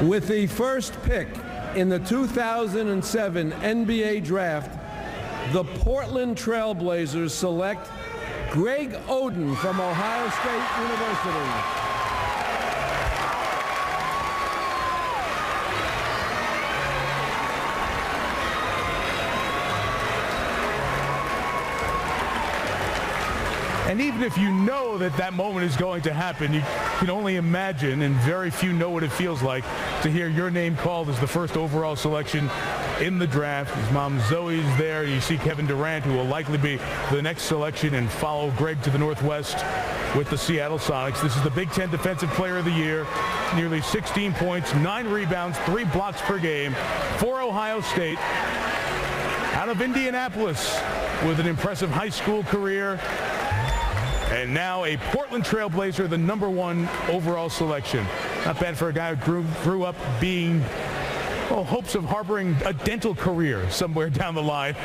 With the first pick in the 2007 NBA Draft, the Portland Trail Blazers select Greg Oden from Ohio State University. And even if you know that that moment is going to happen, you can only imagine, and very few know what it feels like to hear your name called as the first overall selection in the draft. His mom Zoe's there. You see Kevin Durant, who will likely be the next selection, and follow Greg to the Northwest with the Seattle Sonics. This is the Big Ten Defensive Player of the Year. Nearly 16 points, 9 rebounds, 3 blocks per game for Ohio State. Out of Indianapolis with an impressive high school career. And now a Portland Trail Blazer, the #1 overall selection. Not bad for a guy who grew up being, well, hopes of harboring a dental career somewhere down the line.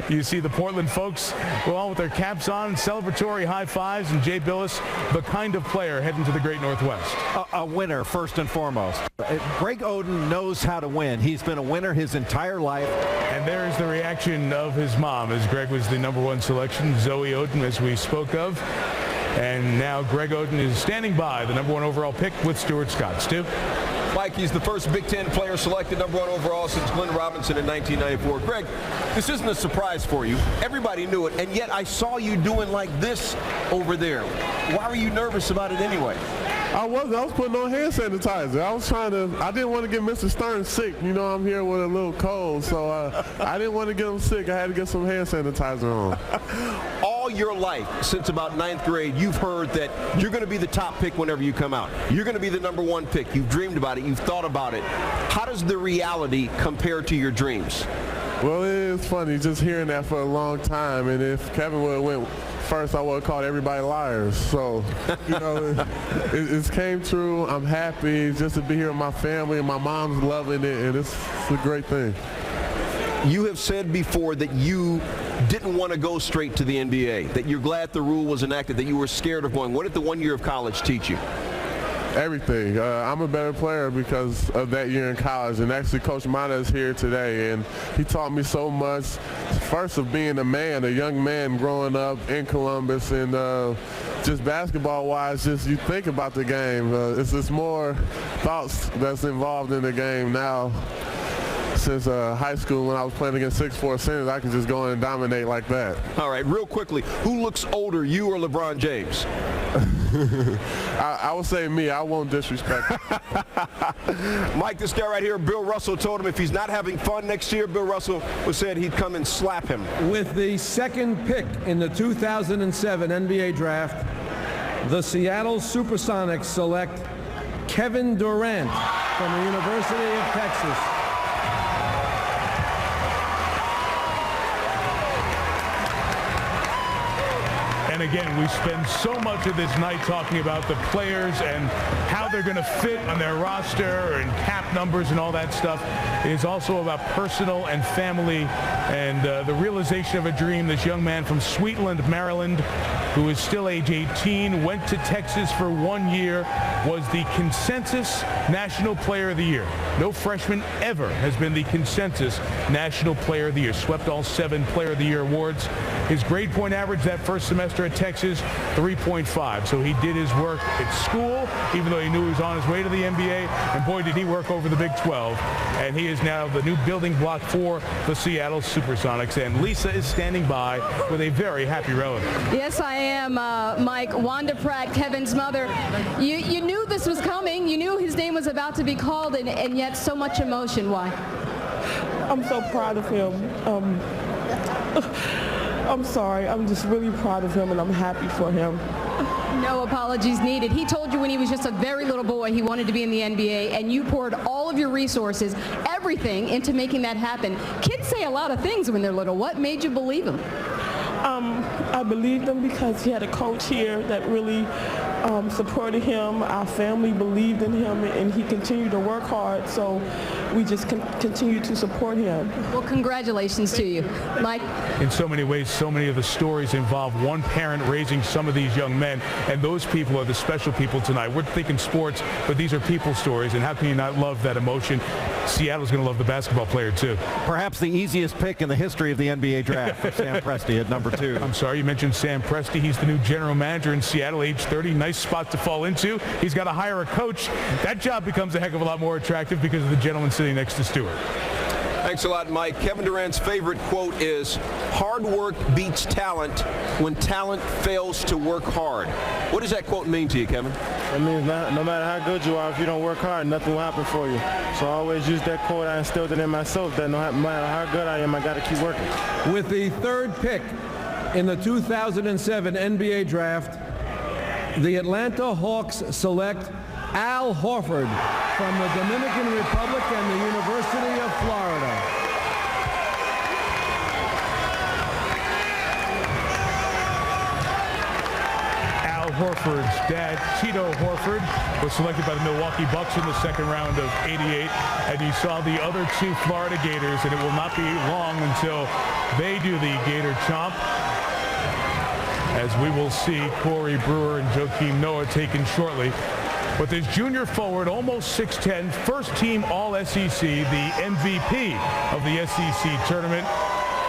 You see the Portland folks go on with their caps on, celebratory high fives, and Jay Billis, the kind of player heading to the great Northwest. A winner, first and foremost. Greg Oden knows how to win. He's been a winner his entire life. And there's the reaction of his mom, as Greg was the #1 selection, Zoe Oden, as we spoke of. And now Greg Oden is standing by, the #1 overall pick with Stuart Scott. Stu? Mike, he's the first Big Ten player selected #1 overall since Glenn Robinson in 1994. Greg, this isn't a surprise for you. Everybody knew it, and yet I saw you doing like this over there. Why were you nervous about it anyway? I was putting on hand sanitizer. I didn't want to get Mr. Stern sick. You know, I'm here with a little cold, so I didn't want to get him sick. I had to get some hand sanitizer on. All your life, since about 9th grade, you've heard that you're going to be the top pick whenever you come out. You're going to be the #1 pick. You've dreamed about it. You've thought about it. How does the reality compare to your dreams? Well, it is funny just hearing that for a long time, and if Kevin would have went first, I would have called everybody liars. So, you know, it's came true. I'm happy just to be here with my family, and my mom's loving it, and it's a great thing. You have said before that you didn't want to go straight to the NBA, that you're glad the rule was enacted, that you were scared of going. What did the 1 year of college teach you? Everything. I'm a better player because of that year in college, and actually Coach Mata is here today, and he taught me so much. First, of being a man, a young man growing up in Columbus, and just basketball-wise, just you think about the game. It's more thoughts that's involved in the game now. Since high school, when I was playing against 6'4" centers, I could just go in and dominate like that. All right, real quickly, who looks older, you or LeBron James? I would say me. I won't disrespect. Mike, this guy right here, Bill Russell, told him if he's not having fun next year, Bill Russell said he'd come and slap him. With the second pick in the 2007 NBA Draft, the Seattle Supersonics select Kevin Durant from the University of Texas. And again, we spend so much of this night talking about the players and how they're going to fit on their roster and cap numbers and all that stuff. It is also about personal and family and the realization of a dream. This young man from Sweetland, Maryland, who is still age 18, went to Texas for 1 year, was the consensus National Player of the Year. No freshman ever has been the consensus National Player of the Year. Swept all 7 Player of the Year awards. His grade point average that first semester at Texas, 3.5. So he did his work at school, even though he knew he was on his way to the NBA. And boy, did he work over the Big 12. And he is now the new building block for the Seattle Supersonics. And Lisa is standing by with a very happy relative. Yes, I am, Mike. Wanda Pratt, Kevin's mother. You knew this was coming. You knew his name was about to be called, and yet so much emotion. Why? I'm so proud of him. I'm sorry. I'm just really proud of him, and I'm happy for him. No apologies needed. He told you when he was just a very little boy he wanted to be in the NBA, and you poured all of your resources, everything, into making that happen. Kids say a lot of things when they're little. What made you believe him? I believed him because he had a coach here that really supported him. Our family believed in him, and he continued to work hard. So we just continue to support him. Well, congratulations to you, Mike. In so many ways, so many of the stories involve one parent raising some of these young men, and those people are the special people tonight. We're thinking sports, but these are people stories, and how can you not love that emotion? Seattle's going to love the basketball player, too. Perhaps the easiest pick in the history of the NBA draft for Sam Presti at number 2. I'm sorry, you mentioned Sam Presti. He's the new general manager in Seattle, age 30. Nice spot to fall into. He's got to hire a coach. That job becomes a heck of a lot more attractive because of the gentleman sitting next to Stewart. Thanks a lot, Mike. Kevin Durant's favorite quote is, "Hard work beats talent when talent fails to work hard." What does that quote mean to you, Kevin? It means no matter how good you are, if you don't work hard, nothing will happen for you. So I always use that quote. I instilled it in myself that no matter how good I am, I got to keep working. With the third pick in the 2007 NBA draft, the Atlanta Hawks select Al Horford from the Dominican Republic and the University of Florida. Al Horford's dad, Tito Horford, was selected by the Milwaukee Bucks in the second round of '88, and you saw the other 2 Florida Gators, and it will not be long until they do the Gator chomp, as we will see Corey Brewer and Joakim Noah taken shortly. But this junior forward, almost 6'10", first-team All-SEC, the MVP of the SEC tournament.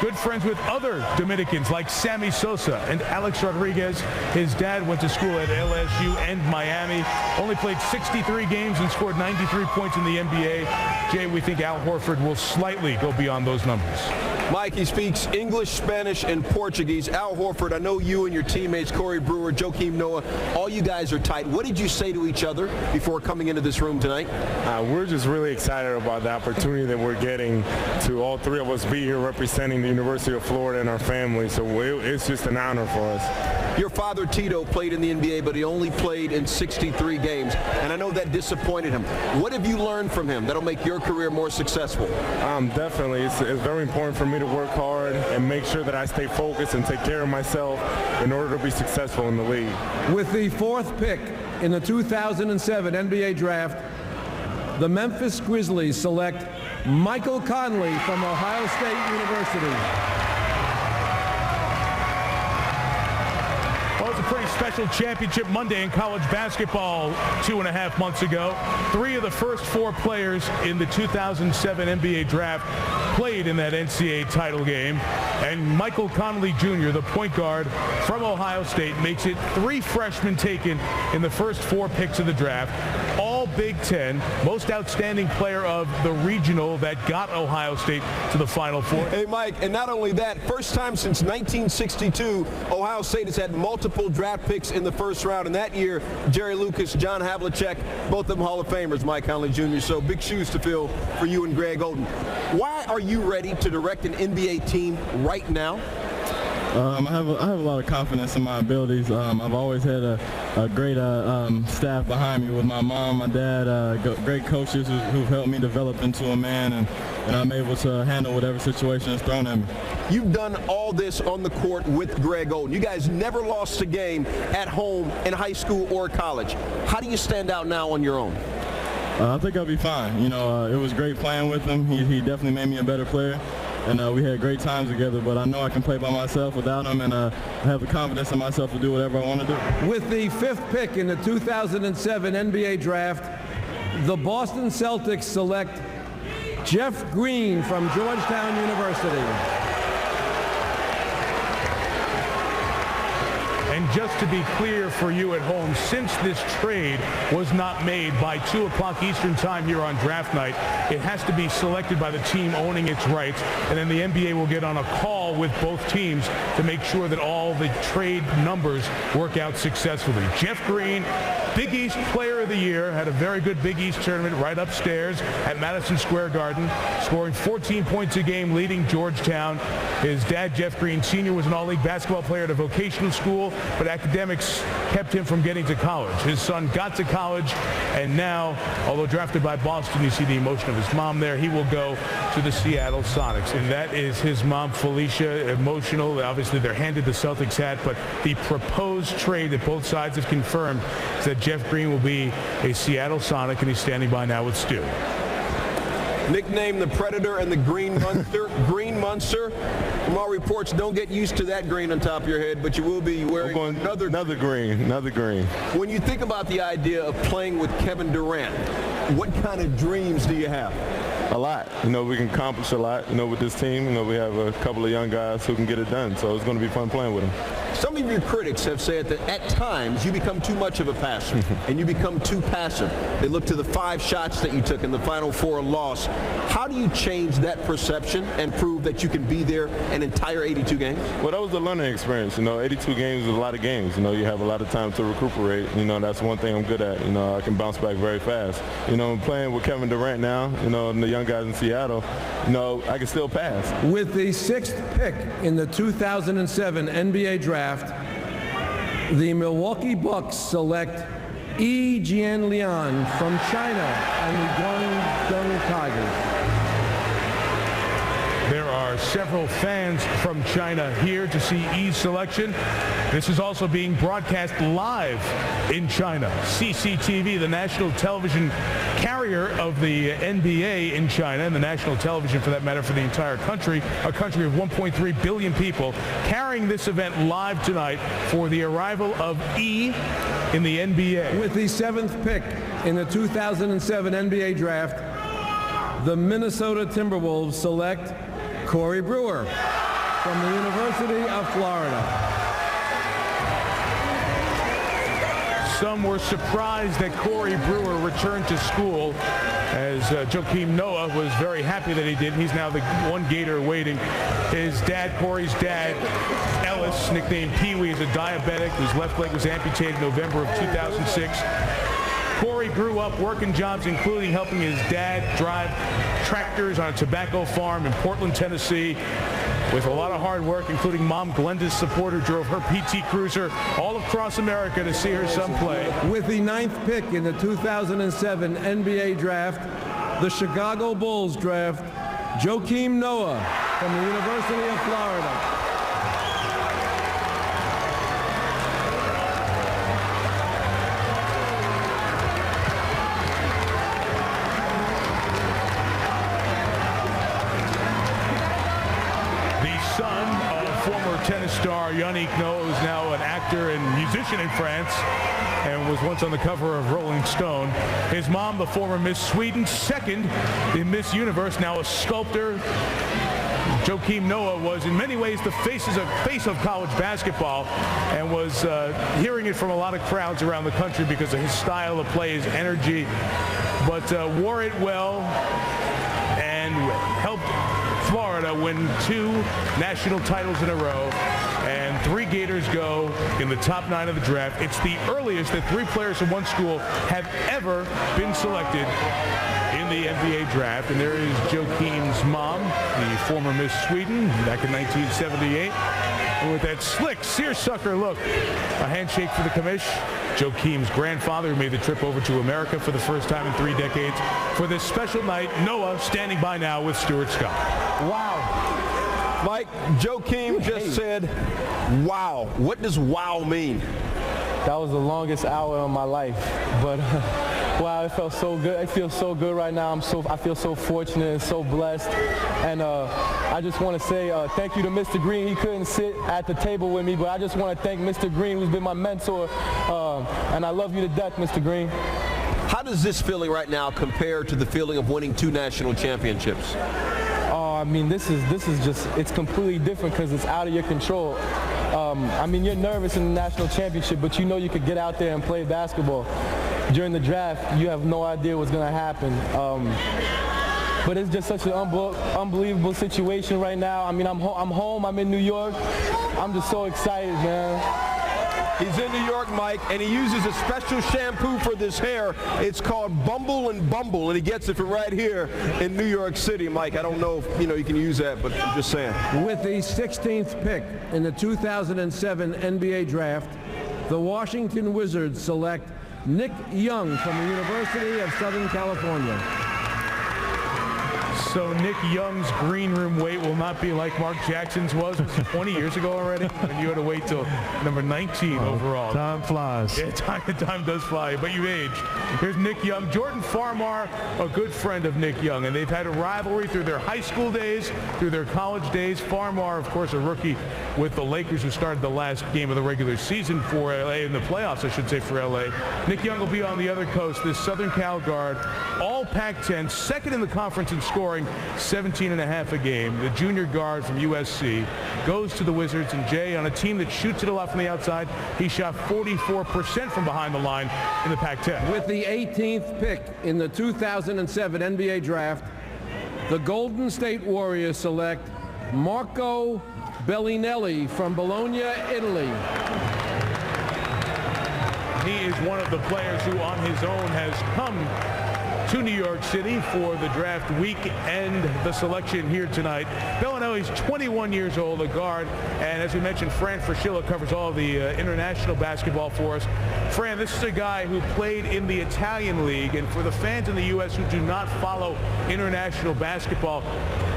Good friends with other Dominicans like Sammy Sosa and Alex Rodriguez. His dad went to school at LSU and Miami. Only played 63 games and scored 93 points in the NBA. Jay, we think Al Horford will slightly go beyond those numbers. Mike, he speaks English, Spanish, and Portuguese. Al Horford, I know you and your teammates, Corey Brewer, Joakim Noah, all you guys are tight. What did you say to each other before coming into this room tonight? We're just really excited about the opportunity that we're getting to all 3 of us be here representing the University of Florida and our family. So it's just an honor for us. Your father, Tito, played in the NBA, but he only played in 63 games, and I know that disappointed him. What have you learned from him that'll make your career more successful? Definitely. It's very important for me to work hard and make sure that I stay focused and take care of myself in order to be successful in the league. With the 4th pick in the 2007 NBA draft, the Memphis Grizzlies select Michael Connelly from Ohio State University. Well, it was a pretty special championship Monday in college basketball 2.5 months ago. 3 of the first 4 players in the 2007 NBA draft played in that NCAA title game. And Michael Connelly Jr., the point guard from Ohio State, makes it 3 freshmen taken in the first 4 picks of the draft. All Big Ten, most outstanding player of the regional that got Ohio State to the Final Four. Hey, Mike, and not only that, first time since 1962, Ohio State has had multiple draft picks in the first round. And that year, Jerry Lucas, John Havlicek, both of them Hall of Famers, Mike Connelly Jr. So big shoes to fill for you and Greg Oden. Why are you ready to direct an NBA team right now? I have a lot of confidence in my abilities. I've always had a great staff behind me with my mom, my dad, great coaches who've helped me develop into a man, and I'm able to handle whatever situation is thrown at me. You've done all this on the court with Greg Oden. You guys never lost a game at home in high school or college. How do you stand out now on your own? I think I'll be fine. You know, it was great playing with him. He definitely made me a better player. And we had great times together, but I know I can play by myself without him, and I have the confidence in myself to do whatever I want to do. With the 5th pick in the 2007 NBA draft, the Boston Celtics select Jeff Green from Georgetown University. And just to be clear for you at home, since this trade was not made by 2 o'clock Eastern time here on draft night, it has to be selected by the team owning its rights, and then the NBA will get on a call with both teams to make sure that all the trade numbers work out successfully. Jeff Green, Big East Player of the Year, had a very good Big East tournament right upstairs at Madison Square Garden, scoring 14 points a game, leading Georgetown. His dad, Jeff Green Sr., was an all-league basketball player at a vocational school. but academics kept him from getting to college. His son got to college, and now, although drafted by Boston, you see the emotion of his mom there. He will go to the Seattle Sonics, and that is his mom, Felicia, emotional. Obviously, they're handed the Celtics hat, but the proposed trade that both sides have confirmed is that Jeff Green will be a Seattle Sonic, and he's standing by now with Stu. Nicknamed the Predator and the Green Monster. Green Monster. From all reports, don't get used to that green on top of your head, but you will be wearing another green. When you think about the idea of playing with Kevin Durant, what kind of dreams do you have? A lot. We can accomplish a lot, with this team. We have a couple of young guys who can get it done, so it's going to be fun playing with them. Some of your critics have said that at times you become too much of a passer and you become too passive. They look to the 5 shots that you took in the Final Four loss. How do you change that perception and prove that you can be there an entire 82 games? Well, that was a learning experience. 82 games is a lot of games. You have a lot of time to recuperate. That's one thing I'm good at. I can bounce back very fast. I'm playing with Kevin Durant now, and the young guys in Seattle, I can still pass. With the 6th pick in the 2007 NBA draft, the Milwaukee Bucks select Yi Jianlian from China and the Guangdong Tigers. There are several fans from China here to see Yi's selection. This is also being broadcast live in China. CCTV, the national television carrier of the NBA in China, and the national television, for that matter, for the entire country, a country of 1.3 billion people, carrying this event live tonight for the arrival of Yi in the NBA. With the 7th pick in the 2007 NBA draft, the Minnesota Timberwolves select Corey Brewer from the University of Florida. Some were surprised that Corey Brewer returned to school, as Joakim Noah was very happy that he did. He's now the one Gator waiting. His dad, Corey's dad, Ellis, nicknamed Pee-wee, is a diabetic whose left leg was amputated in November of 2006. Corey grew up working jobs, including helping his dad drive tractors on a tobacco farm in Portland, Tennessee. With a lot of hard work, including Mom Glenda's support, who drove her PT Cruiser all across America to see her son play. With the 9th pick in the 2007 NBA draft, the Chicago Bulls draft Joakim Noah from the University of Florida. Tennis star Yannick Noah, who's now an actor and musician in France and was once on the cover of Rolling Stone. His mom, the former Miss Sweden, 2nd in Miss Universe, now a sculptor. Joakim Noah was in many ways the face of college basketball, and was hearing it from a lot of crowds around the country because of his style of play, his energy, but wore it well and helped Florida win 2 national titles in a row, and 3 Gators go in the top 9 of the draft. It's the earliest that 3 players from one school have ever been selected in the NBA draft. And there is Joakim's mom, the former Miss Sweden, back in 1978. And with that slick, seersucker look, a handshake for the commish. Joakim's grandfather, who made the trip over to America for the first time in 3 decades. For this special night, Noah standing by now with Stuart Scott. Wow. Mike, Joakim just said, wow. What does wow mean? That was the longest hour of my life, but wow, it felt so good. It feels so good right now. I feel so fortunate and so blessed. And I just want to say thank you to Mr. Green. He couldn't sit at the table with me, but I just want to thank Mr. Green, who's been my mentor. And I love you to death, Mr. Green. How does this feeling right now compare to the feeling of winning 2 national championships? I mean, this is just, it's completely different because it's out of your control. I mean, you're nervous in the national championship, but you know you could get out there and play basketball. During the draft, you have no idea what's going to happen. But it's just such an unbelievable situation right now. I mean, I'm home. I'm in New York. I'm just so excited, man. He's in New York, Mike, and he uses a special shampoo for this hair. It's called Bumble and Bumble, and he gets it from right here in New York City, Mike. I don't know if you can use that, but I'm just saying. With the 16th pick in the 2007 NBA Draft, the Washington Wizards select Nick Young from the University of Southern California. So Nick Young's green room wait will not be like Mark Jackson's was 20 years ago already, when you had to wait till number 19 overall. Time flies. Yeah, time does fly, but you've aged. Here's Nick Young. Jordan Farmar, a good friend of Nick Young, and they've had a rivalry through their high school days, through their college days. Farmar, of course, a rookie with the Lakers who started the last game of the regular season for LA, in the playoffs, I should say, for LA. Nick Young will be on the other coast, this Southern Cal guard, all Pac-10, second in the conference in scoring, 17.5 a game. The junior guard from USC goes to the Wizards, and Jay, on a team that shoots it a lot from the outside, he shot 44% from behind the line in the Pac-10. With the 18th pick in the 2007 NBA Draft, the Golden State Warriors select Marco Bellinelli from Bologna, Italy. He is one of the players who on his own has come to New York City for the draft week and the selection here tonight. Bellinelli's 21 years old, a guard, and as we mentioned, Fran Fraschilla covers all the international basketball for us. Fran, this is a guy who played in the Italian League, and for the fans in the U.S. who do not follow international basketball,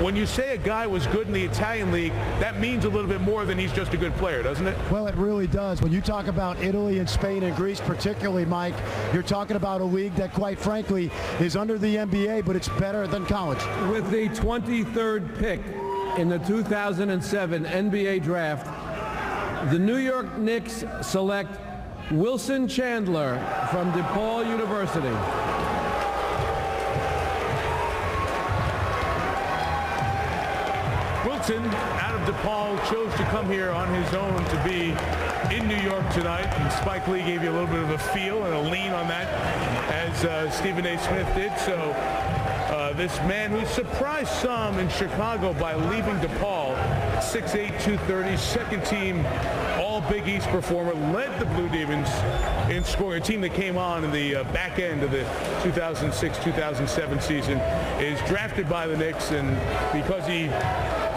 when you say a guy was good in the Italian League, that means a little bit more than he's just a good player, doesn't it? Well, it really does. When you talk about Italy and Spain and Greece particularly, Mike, you're talking about a league that, quite frankly, is under the NBA, but it's better than college. With the 23rd pick in the 2007 NBA Draft, the New York Knicks select Wilson Chandler from DePaul University. Wilson, out of DePaul, chose to come here on his own to be in New York tonight, and Spike Lee gave you a little bit of a feel and a lean on that, as Stephen A. Smith did. So this man who surprised some in Chicago by leaving DePaul, 6'8", 230, second team all Big East performer, led the Blue Demons in scoring. A team that came on in the back end of the 2006-2007 season, is drafted by the Knicks, and because he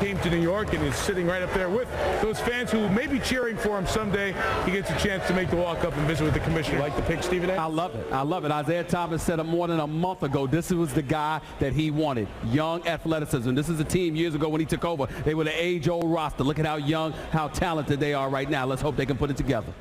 came to New York and is sitting right up there with those fans who may be cheering for him someday, he gets a chance to make the walk up and visit with the commissioner. You like the pick, Stephen A? I love it. I love it. Isaiah Thomas said it more than a month ago. This was the guy that he wanted. Young athleticism. This is a team years ago when he took over. They were the age-old roster. Look at how young, how talented they are right now. Let's hope they can put it together.